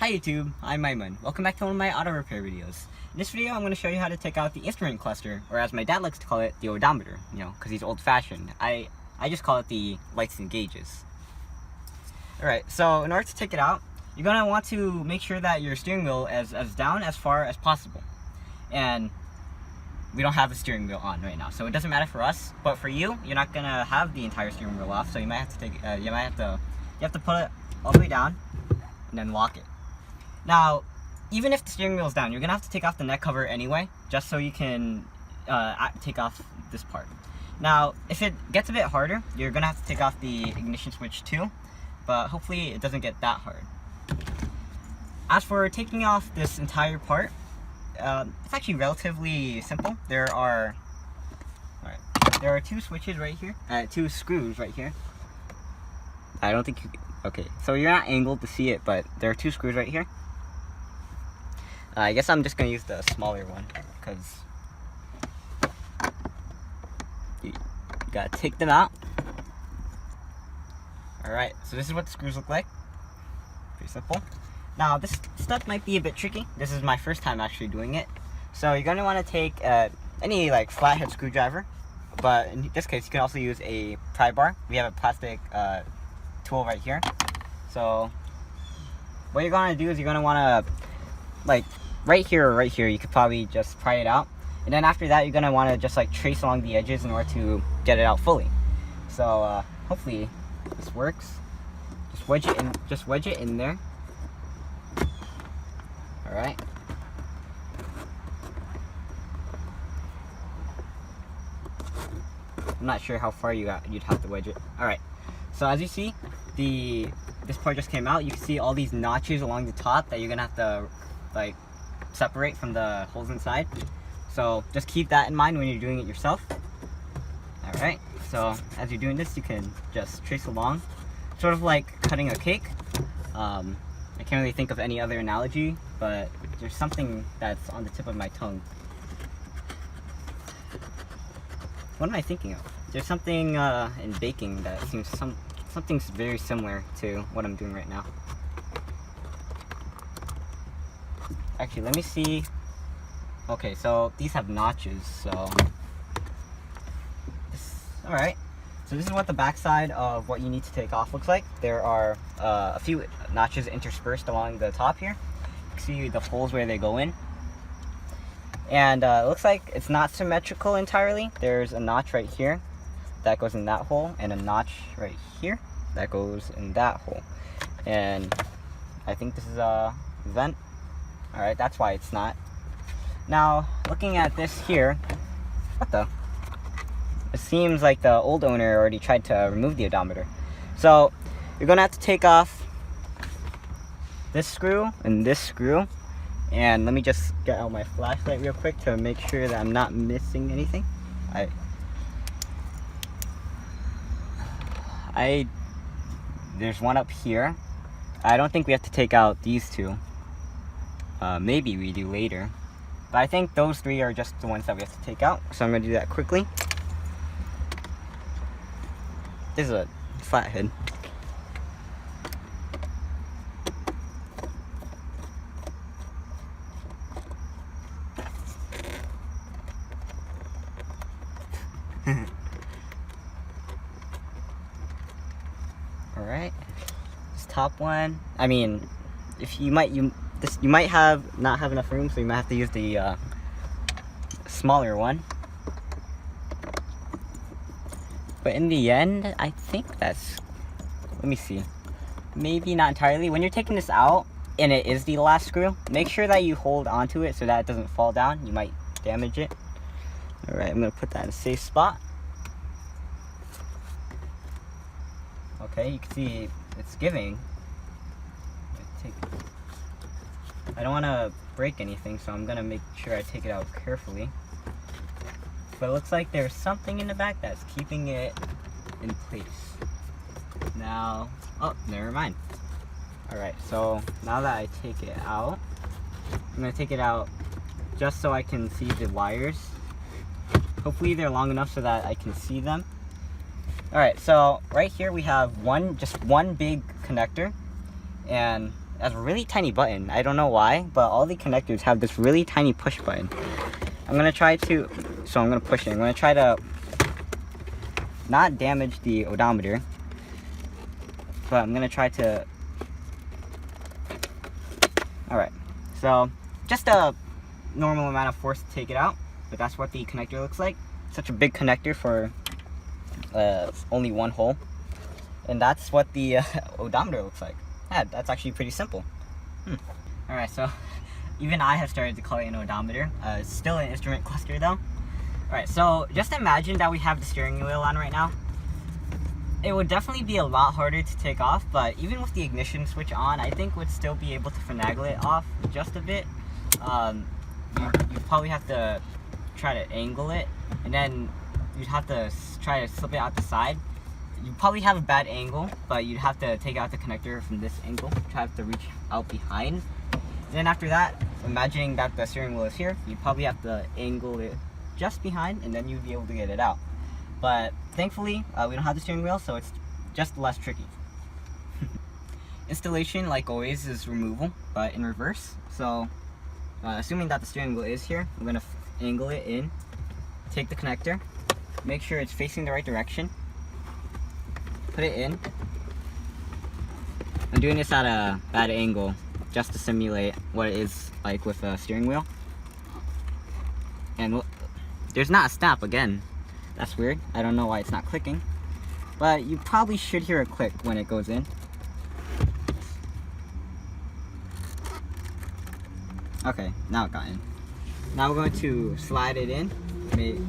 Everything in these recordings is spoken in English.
Hi YouTube, I'm Aiman. Welcome back to one of my auto repair videos. In this video, I'm going to show you how to take out the instrument cluster, or as my dad likes to call it, the odometer, because he's old-fashioned. I just call it the lights and gauges. Alright, so in order to take it out, you're going to want to make sure that your steering wheel is as down as far as possible. And we don't have the steering wheel on right now, so it doesn't matter for us, but for you, you're not going to have the entire steering wheel off, so you might have to take you have to put it all the way down and then lock it. Now, even if the steering wheel is down, you're going to have to take off the neck cover anyway, just so you can take off this part. Now, if it gets a bit harder, you're going to have to take off the ignition switch too, but hopefully it doesn't get that hard. As for taking off this entire part, it's actually relatively simple. There are two switches right here, two screws right here. I don't think you, okay, so you're not angled to see it, but there are two screws right here. I guess I'm just going to use the smaller one, because you got to take them out. Alright, so this is what the screws look like. Pretty simple. Now, this stuff might be a bit tricky. This is my first time actually doing it. So you're going to want to take any flathead screwdriver, but in this case you can also use a pry bar. We have a plastic tool right here. So what you're going to do is you're going to want to, right here, you could probably just pry it out. And then after that, you're going to want to just trace along the edges in order to get it out fully. So hopefully this works. Just wedge it in there. Alright. I'm not sure how far you'd have to wedge it. Alright. So as you see, this part just came out. You can see all these notches along the top that you're gonna have to separate from the holes inside. So just keep that in mind when you're doing it yourself. Alright, so as you're doing this, you can just trace along, sort of like cutting a cake. I can't really think of any other analogy, but there's something that's on the tip of my tongue. What am I thinking of? There's something in baking that seems something's very similar to what I'm doing right now. Actually, let me see. Okay, so these have notches, so alright. So this is what the backside of what you need to take off looks like. There are a few notches interspersed along the top here. You can see the holes where they go in. And it looks like it's not symmetrical entirely. There's a notch right here that goes in that hole, and a notch right here that goes in that hole. And I think this is a vent. Alright, that's why it's not. Now, looking at this here, what the? It seems like the old owner already tried to remove the odometer. So, you're going to have to take off this screw and this screw. And let me just get out my flashlight real quick to make sure that I'm not missing anything. There's one up here. I don't think we have to take out these two. Maybe we do later. But I think those three are just the ones that we have to take out. So I'm going to do that quickly. This is a flathead. Alright. This top one. I mean, if you might not have enough room, so you might have to use the smaller one. But in the end, I think that's, let me see, maybe not entirely. When you're taking this out and it is the last screw, make sure that you hold onto it so that it doesn't fall down. You might damage it. Alright, I'm going to put that in a safe spot. Okay, you can see it's giving. I don't want to break anything, so I'm going to make sure I take it out carefully. But it looks like there's something in the back that's keeping it in place. Now, oh, never mind. Alright, so now that I take it out, I'm going to take it out just so I can see the wires. Hopefully they're long enough so that I can see them. Alright, so right here we have just one big connector, and has a really tiny button. I don't know why, but all the connectors have this really tiny push button. I'm gonna push it. I'm gonna try to not damage the odometer, but I'm gonna try to. Alright, so just a normal amount of force to take it out, but that's what the connector looks like. Such a big connector for only one hole, and that's what the odometer looks like. Yeah, that's actually pretty simple. Alright, so even I have started to call it an odometer. It's still an instrument cluster though. Alright, so just imagine that we have the steering wheel on right now. It would definitely be a lot harder to take off, but even with the ignition switch on, I think we'd still be able to finagle it off just a bit. You probably have to try to angle it, and then you'd have to try to slip it out the side. You probably have a bad angle, but you'd have to take out the connector from this angle. Try have to reach out behind. And then after that, imagining that the steering wheel is here, you probably have to angle it just behind, and then you'd be able to get it out. But thankfully, we don't have the steering wheel, so it's just less tricky. Installation, like always, is removal, but in reverse. So, assuming that the steering wheel is here, I'm going to angle it in, take the connector, make sure it's facing the right direction, put it in. I'm doing this at a bad angle just to simulate what it is like with a steering wheel. And there's not a snap again. That's weird. I don't know why it's not clicking. But you probably should hear a click when it goes in. Okay, now it got in. Now we're going to slide it in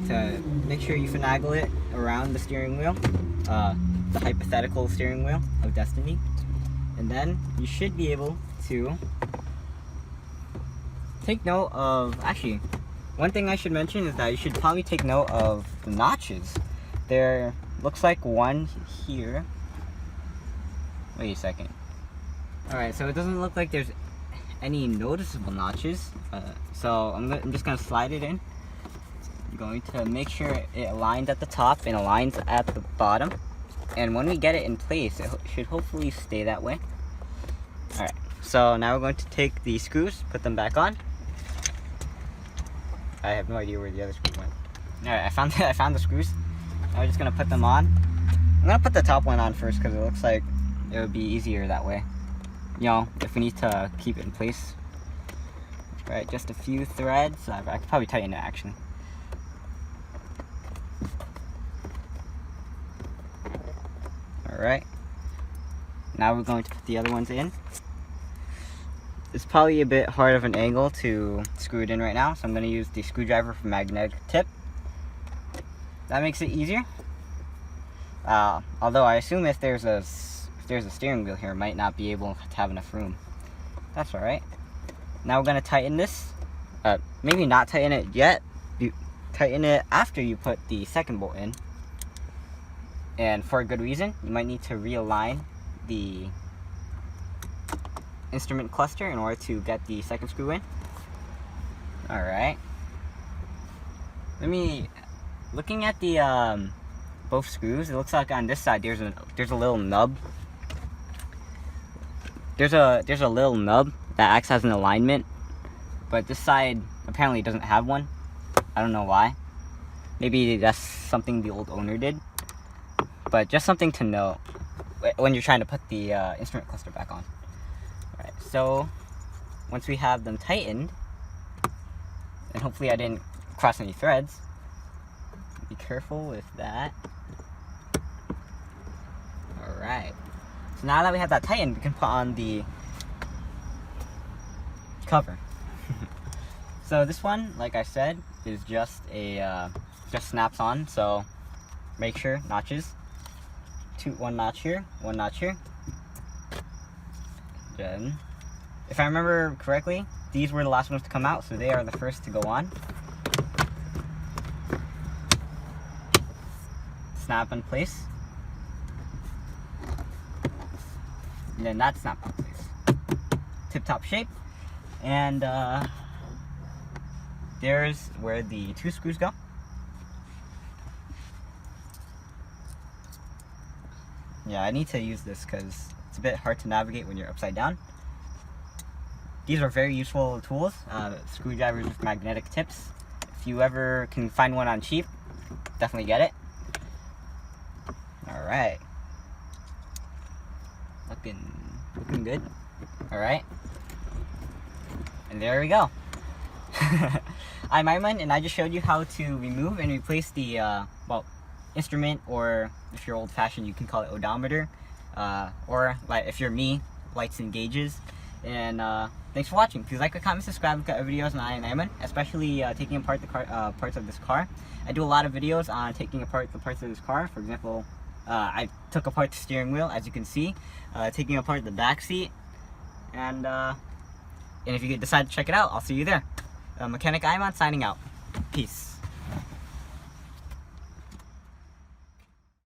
to make sure you finagle it around the steering wheel, the hypothetical steering wheel of destiny. And then you should be able to take note of, actually, one thing I should mention is that you should probably take note of the notches. There looks like one here. Wait a second. Alright, so it doesn't look like there's any noticeable notches. So I'm just going to slide it in. I'm going to make sure it aligns at the top and aligns at the bottom. And when we get it in place, it should hopefully stay that way. Alright, so now we're going to take the screws, put them back on. I have no idea where the other screws went. Alright, I found the screws. Now we're just going to put them on. I'm going to put the top one on first because it looks like it would be easier that way. You know, if we need to keep it in place. Alright, just a few threads. I could probably tighten it actually. Alright. Now we're going to put the other ones in. It's probably a bit hard of an angle to screw it in right now, so I'm going to use the screwdriver for magnetic tip. That makes it easier. Although I assume if there's a steering wheel here, it might not be able to have enough room. That's alright. Now we're going to tighten this. Maybe not tighten it yet. You tighten it after you put the second bolt in. And for a good reason, you might need to realign the instrument cluster in order to get the second screw in. Alright. Looking at the both screws, it looks like on this side there's a little nub. There's a little nub that acts as an alignment, but this side apparently doesn't have one. I don't know why. Maybe that's something the old owner did. But just something to know when you're trying to put the instrument cluster back on. Alright, so once we have them tightened, and hopefully I didn't cross any threads. Be careful with that. Alright. So now that we have that tightened, we can put on the cover. So this one, like I said, is just snaps on, so make sure notches. One notch here, one notch here. Then, if I remember correctly, these were the last ones to come out, so they are the first to go on. Snap in place. And then that snap in place. Tip-top shape. And there's where the two screws go. Yeah, I need to use this because it's a bit hard to navigate when you're upside down. these are very useful tools, screwdrivers with magnetic tips. If you ever can find one on cheap, definitely get it. Alright. Looking good. Alright. And there we go. I'm Aiman, and I just showed you how to remove and replace the, well, instrument, or if you're old-fashioned, you can call it odometer, or like if you're me, lights and gauges. And thanks for watching. Please like, comment, subscribe, look at our videos on Aiman, especially taking apart the parts of this car. I do a lot of videos on taking apart the parts of this car. For example, I took apart the steering wheel, as you can see, taking apart the back seat, and if you decide to check it out, I'll see you there. Mechanic Aiman signing out. Peace.